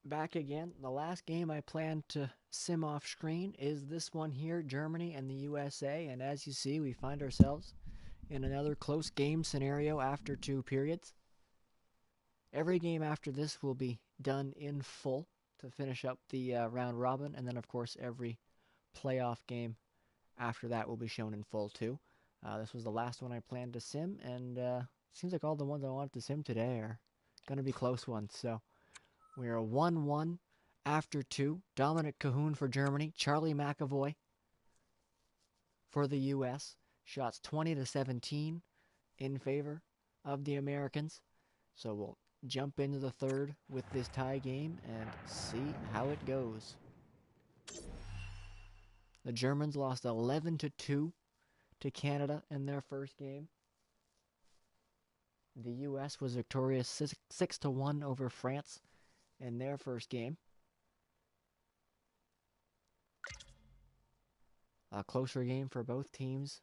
Back again. The last game I plan to sim off screen is this one here, Germany and the USA. And as you see, we find ourselves in another close game scenario after 2 periods. Every game after this will be done in full to finish up the round robin. And then, of course, every playoff game after that will be shown in full too. This was the last one I planned to sim, and seems like all the ones I wanted to sim today are going to be close ones. So we are 1-1 after 2. Dominic Cahoon for Germany. Charlie McAvoy for the U.S. Shots 20-17 in favor of the Americans. So we'll jump into the third with this tie game and see how it goes. The Germans lost 11-2 to Canada in their first game. The U.S. was victorious 6-1 over France in their first game. A closer game for both teams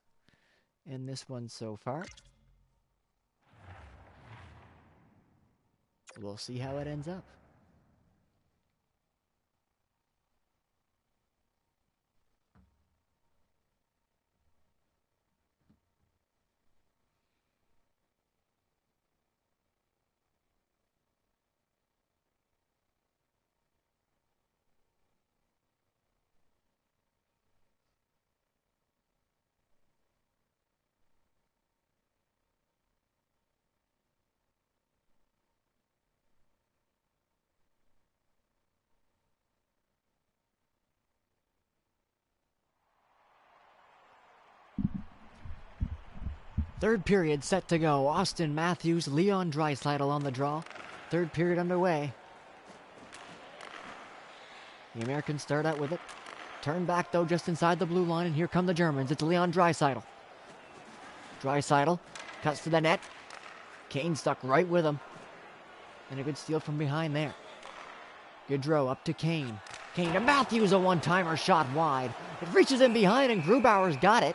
in this one so far. We'll see how it ends up. Third period set to go. Austin Matthews, Leon Draisaitl on the draw. Third period underway. The Americans start out with it. Turn back though just inside the blue line, and here come the Germans. It's Leon Draisaitl. Draisaitl cuts to the net. Kane stuck right with him. And a good steal from behind there. Gaudreau up to Kane. Kane to Matthews, a one-timer shot wide. It reaches in behind and Grubauer's got it.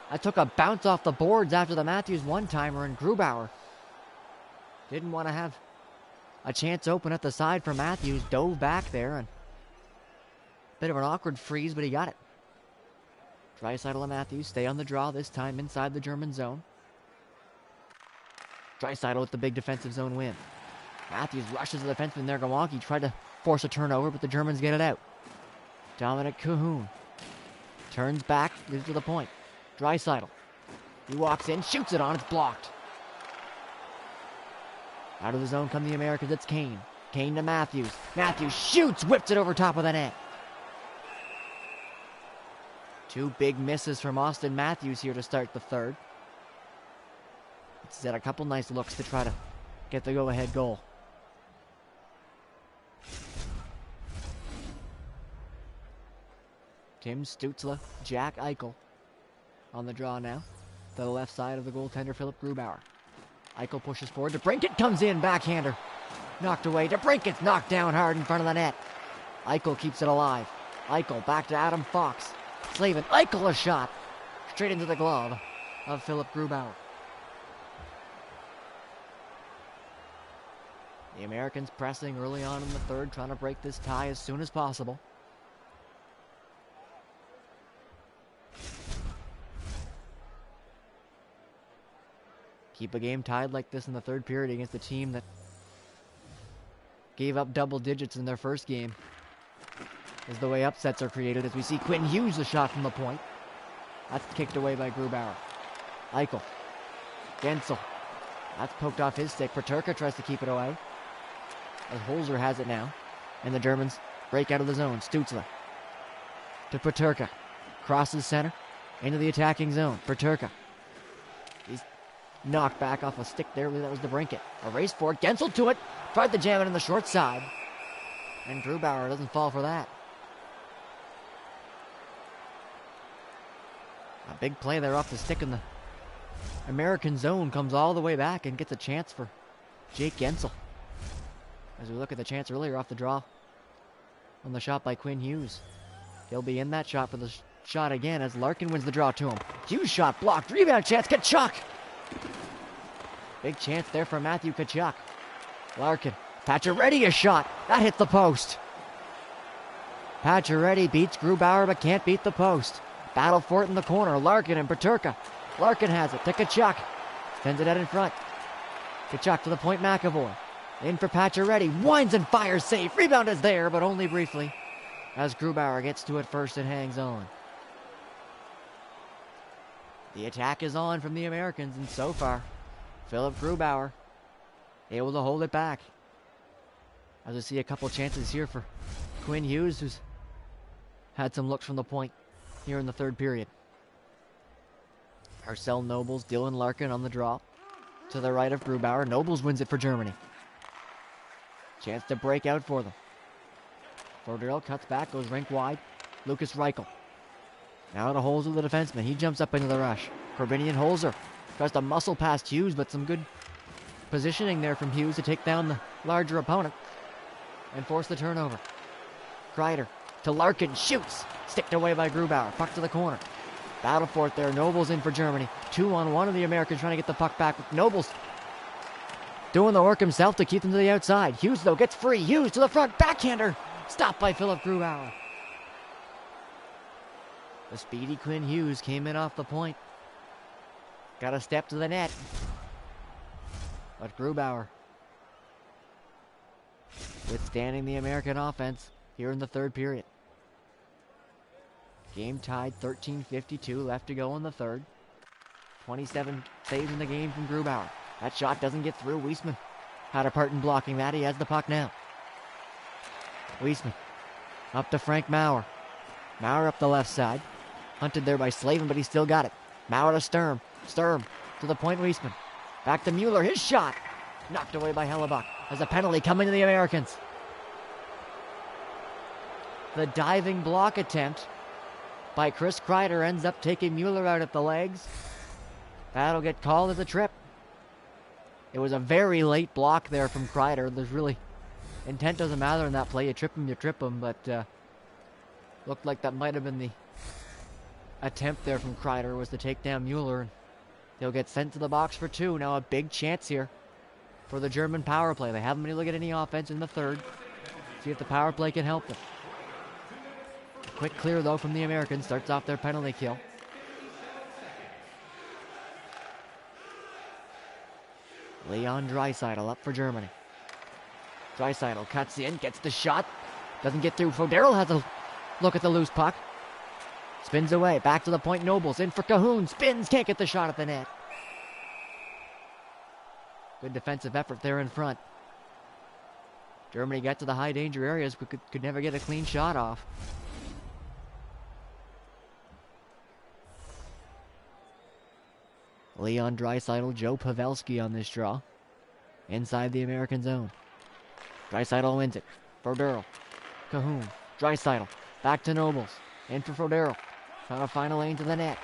I took a bounce off the boards after the Matthews one-timer, and Grubauer didn't want to have a chance open at the side for Matthews. Dove back there, and bit of an awkward freeze, but he got it. Draisaitl and Matthews stay on the draw, this time inside the German zone. Draisaitl with the big defensive zone win. Matthews rushes the defenseman there. Gawanke tried to force a turnover, but the Germans get it out. Dominic Cahoon turns back, leads to the point. Draisaitl. He walks in, shoots it on, it's blocked. Out of the zone come the Americans, it's Kane. Kane to Matthews. Matthews shoots, whips it over top of the net. Two big misses from Austin Matthews here to start the third. He's had a couple nice looks to try to get the go-ahead goal. Tim Stützle, Jack Eichel on the draw now. To the left side of the goaltender, Philip Grubauer. Eichel pushes forward. DeBrincat comes in, backhander. Knocked away. DeBrincat's knocked down hard in front of the net. Eichel keeps it alive. Eichel back to Adam Fox. Slavin. Eichel a shot. Straight into the glove of Philip Grubauer. The Americans pressing early on in the third, trying to break this tie as soon as possible. Keep a game tied like this in the third period against a team that gave up double digits in their first game is the way upsets are created, as we see Quinn Hughes the shot from the point. That's kicked away by Grubauer. Eichel. Gensel. That's poked off his stick. Peterka tries to keep it away, as Holzer has it now. And the Germans break out of the zone. Stützle to Peterka. Crosses center into the attacking zone. Peterka. He's knocked back off a stick there. That was DeBrincat. A race for it. Gensel to it. Tried to jam it in the short side. And Grubauer doesn't fall for that. A big play there off the stick in the American zone. Comes all the way back and gets a chance for Jake Gensel. As we look at the chance earlier off the draw on the shot by Quinn Hughes. He'll be in that shot for the shot again as Larkin wins the draw to him. Hughes shot blocked. Rebound chance. Tkachuk. Big chance there for Matthew Tkachuk. Larkin Pacioretty a shot. That hit the post. Pacioretty beats Grubauer but can't beat the post. Battle for it in the corner. Larkin and Peterka. Larkin has it to Tkachuk. Sends it out in front. Tkachuk to the point, McAvoy. In for Pacioretty. Winds and fires, save. Rebound is there, but only briefly, as Grubauer gets to it first and hangs on. The attack is on from the Americans, and so far, Philip Grubauer able to hold it back. As we see a couple chances here for Quinn Hughes, who's had some looks from the point here in the third period. Marcel Nobles, Dylan Larkin on the draw. To the right of Grubauer. Nobles wins it for Germany. Chance to break out for them. Fordell cuts back, goes rink wide. Lucas Reichel. Now to Holzer, the defenseman. He jumps up into the rush. Corbinian Holzer tries to muscle past Hughes, but some good positioning there from Hughes to take down the larger opponent and force the turnover. Kreider to Larkin, shoots. Sticked away by Grubauer. Puck to the corner. Battle for it there. Nobles in for Germany. 2-on-1 of the Americans trying to get the puck back. Nobles doing the work himself to keep them to the outside. Hughes, though, gets free. Hughes to the front. Backhander. Stopped by Philip Grubauer. The speedy Quinn Hughes came in off the point. Got a step to the net. But Grubauer withstanding the American offense here in the third period. Game tied, 13:52 left to go in the third. 27 saves in the game from Grubauer. That shot doesn't get through. Weisman had a part in blocking that. He has the puck now. Weisman up to Frank Maurer. Maurer up the left side. Hunted there by Slavin, but he still got it. Maurer to Sturm. Sturm to the point, Weisman. Back to Mueller. His shot knocked away by Hellebuck. As a penalty coming to the Americans. The diving block attempt by Chris Kreider ends up taking Mueller out at the legs. That'll get called as a trip. It was a very late block there from Kreider. There's really, intent doesn't matter in that play. You trip him, but looked like that might have been the attempt there from Kreider, was to take down Mueller. And they'll get sent to the box for two. Now a big chance here for the German power play. They haven't been able to get any offense in the third. See if the power play can help them. Quick clear, though, from the Americans. Starts off their penalty kill. Leon Draisaitl up for Germany. Draisaitl cuts in, gets the shot. Doesn't get through. Foderl has a look at the loose puck. Spins away. Back to the point. Nobles in for Cahoon. Spins. Can't get the shot at the net. Good defensive effort there in front. Germany got to the high danger areas, but could never get a clean shot off. Leon Draisaitl, Joe Pavelski on this draw. Inside the American zone. Draisaitl wins it. Fodero. Cahoon. Draisaitl. Back to Nobles. In for Fodero. Trying to find a lane to the net.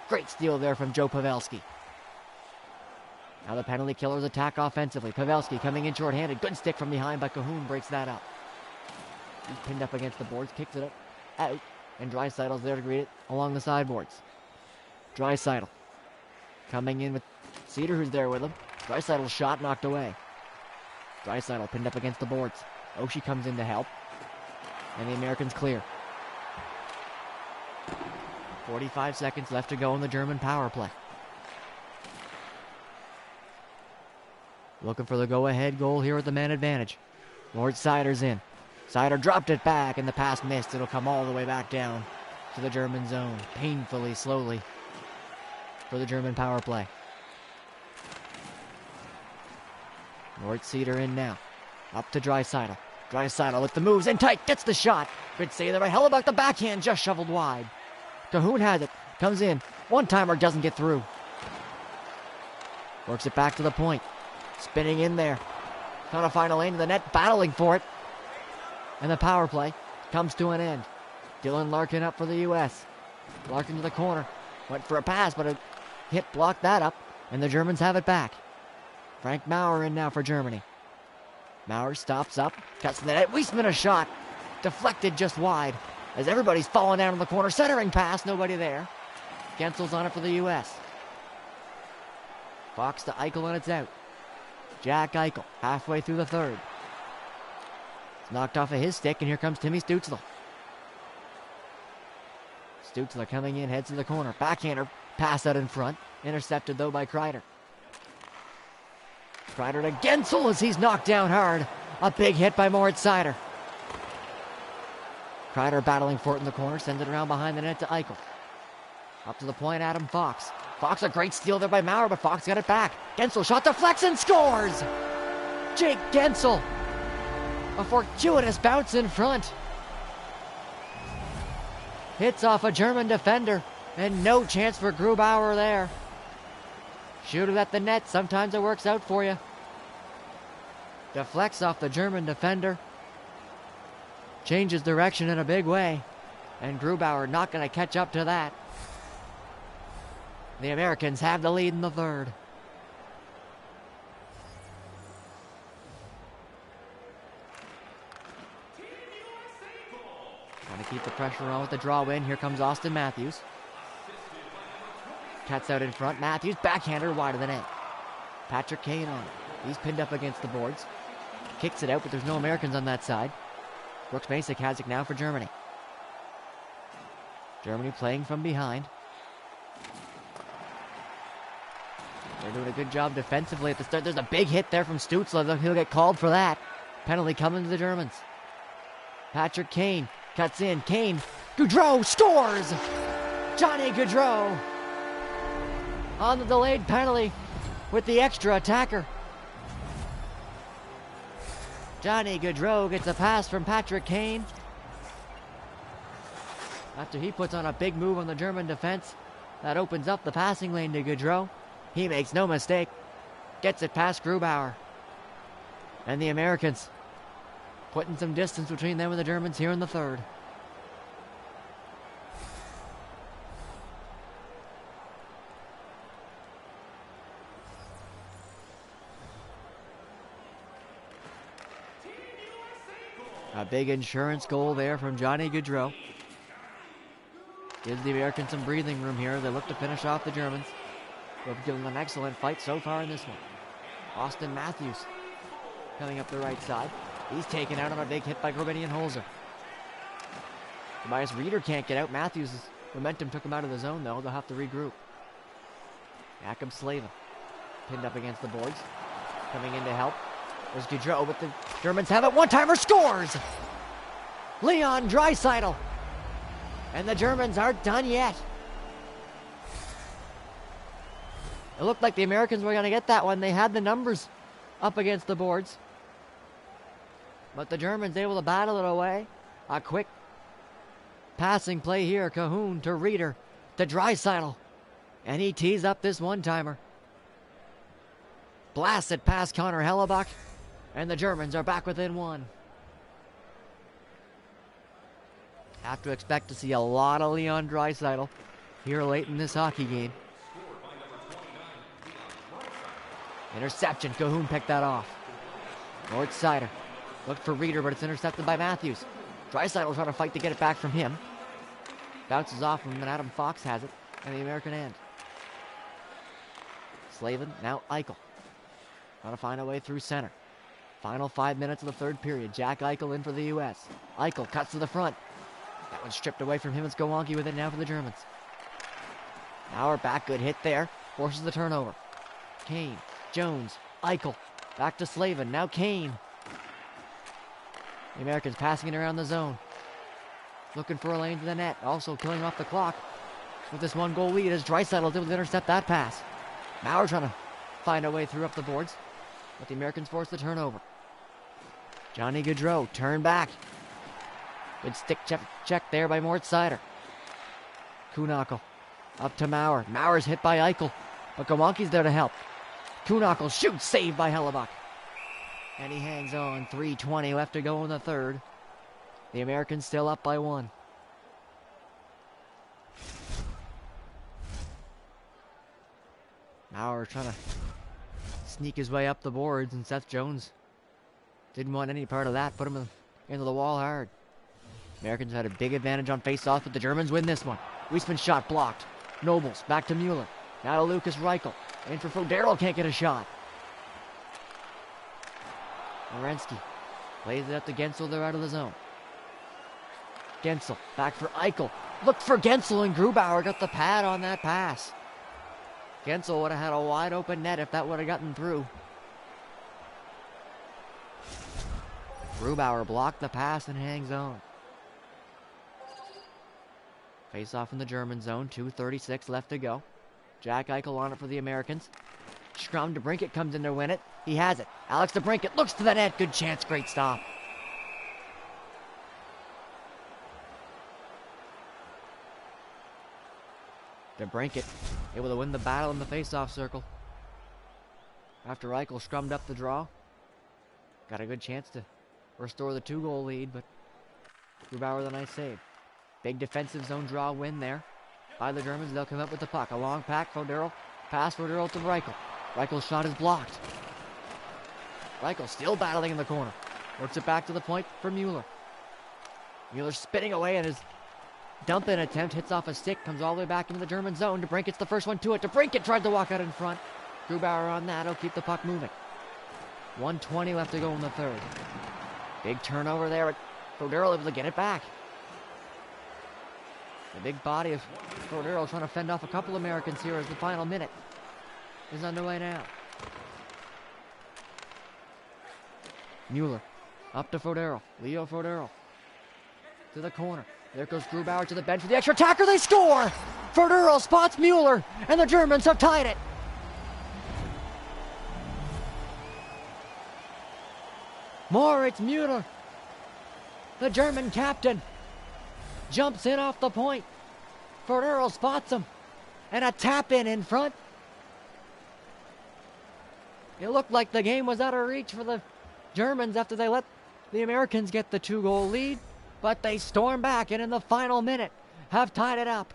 Great steal there from Joe Pavelski. Now the penalty killers attack offensively. Pavelski coming in short-handed. Good stick from behind, but Cahoon breaks that up. He's pinned up against the boards. Kicks it up. Out. And Draisaitl's there to greet it along the sideboards. Draisaitl. Coming in with Cedar, who's there with him. Draisaitl's shot knocked away. Draisaitl pinned up against the boards. Oshie comes in to help. And the Americans clear. 45 seconds left to go in the German power play. Looking for the go-ahead goal here with the man advantage. Lord Seider's in. Seider dropped it back and the pass missed. It'll come all the way back down to the German zone. Painfully, slowly. For the German power play. Lord Cedar in now. Up to Draisaitl. Draisaitl with the moves in tight. Gets the shot. Good save there by Hellebuck. The backhand just shoveled wide. Cahoon has it. Comes in. One-timer doesn't get through. Works it back to the point. Spinning in there. Trying to find a lane to the net. Battling for it. And the power play comes to an end. Dylan Larkin up for the U.S. Larkin to the corner. Went for a pass, but a hit blocked that up, and the Germans have it back. Frank Maurer in now for Germany. Maurer stops up, cuts the net. Weisman a shot. Deflected just wide as everybody's falling down in the corner. Centering pass, nobody there. Gensel's on it for the U.S. Fox to Eichel, and it's out. Jack Eichel, halfway through the third. It's knocked off of his stick, and here comes Timmy Stützle. Stützle coming in, heads to the corner. Backhander, pass out in front. Intercepted, though, by Kreider. Kreider to Gensel as he's knocked down hard. A big hit by Moritz Seider. Kreider battling for it in the corner, sends it around behind the net to Eichel. Up to the point, Adam Fox. Fox, a great steal there by Maurer, but Fox got it back. Gensel shot deflects and scores! Jake Gensel. A fortuitous bounce in front. Hits off a German defender, and no chance for Grubauer there. Shoot it at the net, sometimes it works out for you. Deflects off the German defender. Changes direction in a big way, and Grubauer not going to catch up to that. The Americans have the lead in the third. Trying to keep the pressure on with the draw win. Here comes Austin Matthews. Cuts out in front. Matthews, backhander wide of the net. Patrick Kane on it. He's pinned up against the boards. Kicks it out, but there's no Americans on that side. Brooks Masick has it now for Germany. Germany playing from behind. They're doing a good job defensively at the start. There's a big hit there from Stützle. He'll get called for that. Penalty coming to the Germans. Patrick Kane cuts in. Kane. Gaudreau scores! Johnny Gaudreau on the delayed penalty with the extra attacker. Johnny Gaudreau gets a pass from Patrick Kane. After he puts on a big move on the German defense, that opens up the passing lane to Gaudreau. He makes no mistake. Gets it past Grubauer. And the Americans putting some distance between them and the Germans here in the third. A big insurance goal there from Johnny Gaudreau. Gives the Americans some breathing room here. They look to finish off the Germans. They've given them an excellent fight so far in this one. Austin Matthews coming up the right side. He's taken out on a big hit by Corbinian Holzer. Tobias Reeder can't get out. Matthews' momentum took him out of the zone, though. They'll have to regroup. Jakob Slavin pinned up against the boards. Coming in to help. There's Gaudreau, but the Germans have it. One-timer scores! Leon Draisaitl. And the Germans aren't done yet. It looked like the Americans were going to get that one. They had the numbers up against the boards. But the Germans able to battle it away. A quick passing play here. Cahoon to Reeder to Draisaitl. And he tees up this one-timer. Blasts it past Connor Hellebuck. And the Germans are back within one. Have to expect to see a lot of Leon Draisaitl here late in this hockey game. Interception. Cahoon picked that off. Moritz Seider looked for Reeder, but it's intercepted by Matthews. Draisaitl trying to fight to get it back from him. Bounces off him, and Adam Fox has it on the American end. Slavin, now Eichel. Trying to find a way through center. Final 5 minutes of the third period. Jack Eichel in for the U.S. Eichel cuts to the front. That one's stripped away from him. It's Gowanke with it now for the Germans. Maurer back, good hit there. Forces the turnover. Kane, Jones, Eichel. Back to Slavin, now Kane. The Americans passing it around the zone. Looking for a lane to the net. Also killing off the clock with this one-goal lead as Draisaitl able to intercept that pass. Maurer trying to find a way through up the boards, but the Americans force the turnover. Johnny Gaudreau, turn back. Good stick check there by Moritz Seider. Kuhnhackl up to Maurer. Maurer's hit by Eichel, but Gowanke's there to help. Kuhnhackl shoots, saved by Hellebuck. And he hangs on. 3:20 left to go in the third. The Americans still up by one. Maurer trying to sneak his way up the boards, and Seth Jones didn't want any part of that. Put him into the wall hard. Americans had a big advantage on face-off, but the Germans win this one. Weissman's shot blocked. Nobles back to Mueller. Now to Lucas Reichel. In for Darrell, can't get a shot. Werenski plays it up to Gensel. They're out of the zone. Gensel back for Eichel. Looked for Gensel, and Grubauer got the pad on that pass. Gensel would have had a wide open net if that would have gotten through. Grubauer blocked the pass and hangs on. Face off in the German zone. 2:36 left to go. Jack Eichel on it for the Americans. Scrum. DeBrincat comes in to win it. He has it. Alex DeBrincat looks to the net. Good chance. Great stop. DeBrincat able to win the battle in the face-off circle. After Eichel scrummed up the draw. Got a good chance to restore the 2-goal lead, but Grubauer with a nice save. Big defensive zone draw win there by the Germans. They'll come up with the puck. A long pack. Fodero. Pass Fodero to Reichel. Reichel's shot is blocked. Reichel still battling in the corner. Works it back to the point for Mueller. Mueller spinning away, and his dump-in attempt hits off a stick. Comes all the way back into the German zone. DeBrincat's the first one to it. DeBrincat tried to walk out in front. Grubauer on that. He'll keep the puck moving. 1:20 left to go in the third. Big turnover there, but Fodero able to get it back. The big body of Fodero trying to fend off a couple Americans here as the final minute is underway now. Mueller up to Fodero. Leo Fodero to the corner. There goes Grubauer to the bench for the extra attacker. They score! Fodero spots Mueller, and the Germans have tied it. Moritz Mueller, the German captain, jumps in off the point. Fodero spots him, and a tap-in in front. It looked like the game was out of reach for the Germans after they let the Americans get the 2-goal lead, but they storm back, and in the final minute have tied it up.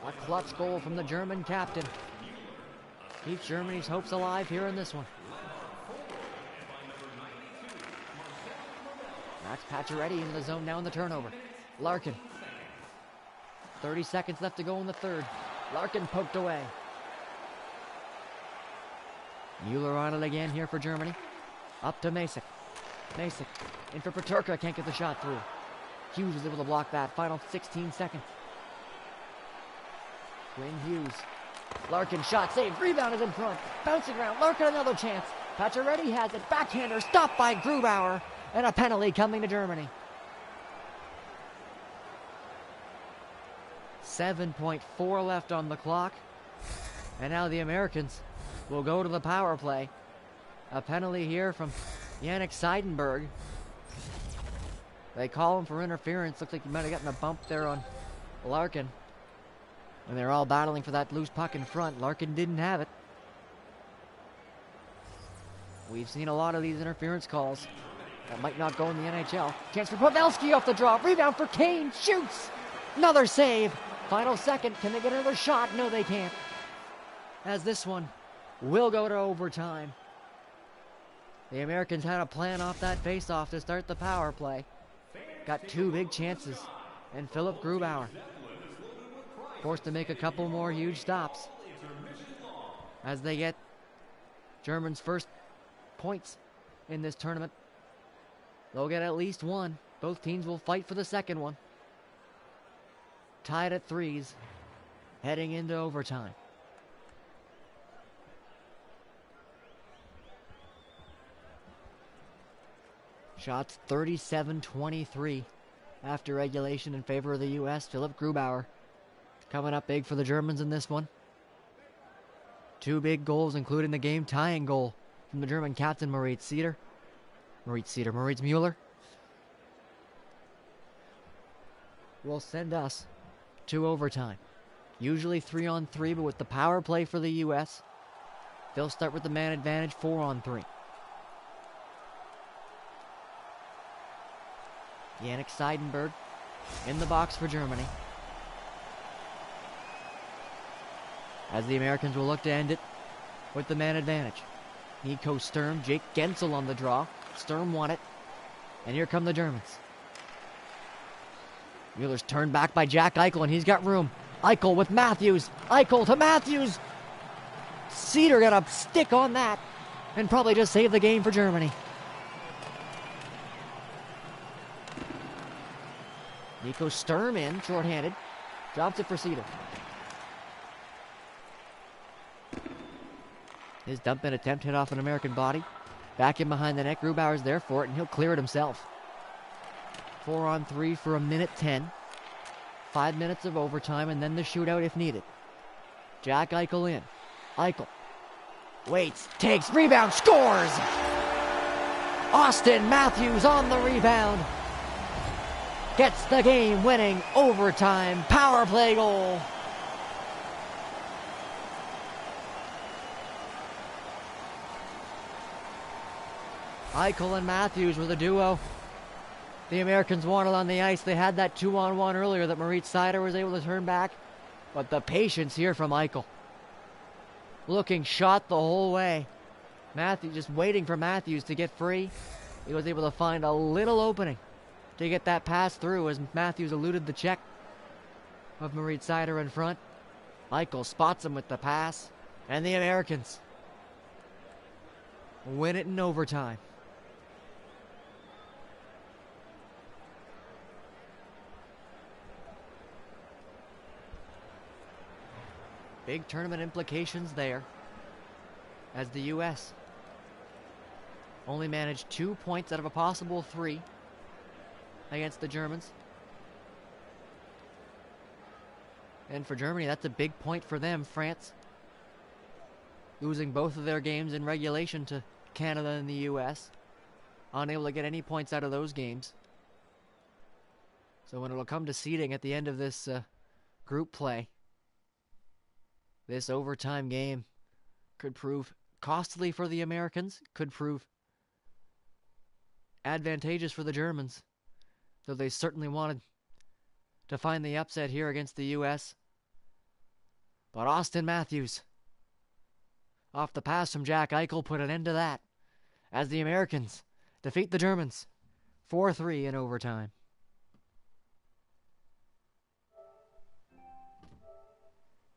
A clutch goal from the German captain keeps Germany's hopes alive here in this one. Max Pacioretty in the zone now in the turnover. Larkin. 30 seconds left to go in the third. Larkin poked away. Mueller on it again here for Germany. Up to Masick. Masick in for Peterka. Can't get the shot through. Hughes was able to block that. Final 16 seconds. Quinn Hughes. Larkin shot saved. Rebound is in front. Bouncing around. Larkin another chance. Pacioretty has it. Backhander stopped by Grubauer. And a penalty coming to Germany. 7.4 left on the clock. And now the Americans will go to the power play. A penalty here from Yannick Seidenberg. They call him for interference. Looks like he might have gotten a bump there on Larkin. And they're all battling for that loose puck in front. Larkin didn't have it. We've seen a lot of these interference calls. That might not go in the NHL. Chance for Pavelski off the draw. Rebound for Kane. Shoots. Another save. Final second. Can they get another shot? No, they can't. As this one will go to overtime. The Americans had a plan off that faceoff to start the power play. Got two big chances. And Philipp Grubauer forced to make a couple more huge stops as they get Germany's first points in this tournament. They'll get at least one. Both teams will fight for the second one. Tied at 3s, heading into overtime. Shots 37-23 after regulation in favor of the U.S. Philipp Grubauer coming up big for the Germans in this one. Two big goals, including the game-tying goal from the German captain, Moritz Mueller. Will send us to overtime. Usually 3-on-3, but with the power play for the U.S., they'll start with the man advantage 4-on-3. Yannick Seidenberg in the box for Germany. As the Americans will look to end it with the man advantage. Nico Sturm, Jake Gensel on the draw. Sturm won it. And here come the Germans. Mueller's turned back by Jack Eichel, and he's got room. Eichel with Matthews. Eichel to Matthews. Cedar got a stick on that and probably just saved the game for Germany. Nico Sturm in, shorthanded. Drops it for Cedar. His dump-in attempt hit off an American body. Back in behind the net. Grubauer's there for it, and he'll clear it himself. 4-on-3 for 1:10. 5 minutes of overtime, and then the shootout if needed. Jack Eichel in. Eichel waits, takes, rebound, scores! Austin Matthews on the rebound. Gets the game-winning overtime power play goal. Eichel and Matthews were the duo the Americans wanted on the ice. They had that 2-on-1 earlier that Moritz Seider was able to turn back. But the patience here from Eichel. Looking shot the whole way. Matthews just waiting for Matthews to get free. He was able to find a little opening to get that pass through as Matthews eluded the check of Moritz Seider in front. Eichel spots him with the pass. And the Americans win it in overtime. Big tournament implications there, as the U.S. only managed 2 points out of a possible 3 against the Germans. And for Germany, that's a big point for them. France losing both of their games in regulation to Canada and the U.S. Unable to get any points out of those games. So when it'll come to seeding at the end of this group play, this overtime game could prove costly for the Americans, could prove advantageous for the Germans, though they certainly wanted to find the upset here against the U.S. But Austin Matthews, off the pass from Jack Eichel, put an end to that as the Americans defeat the Germans 4-3 in overtime.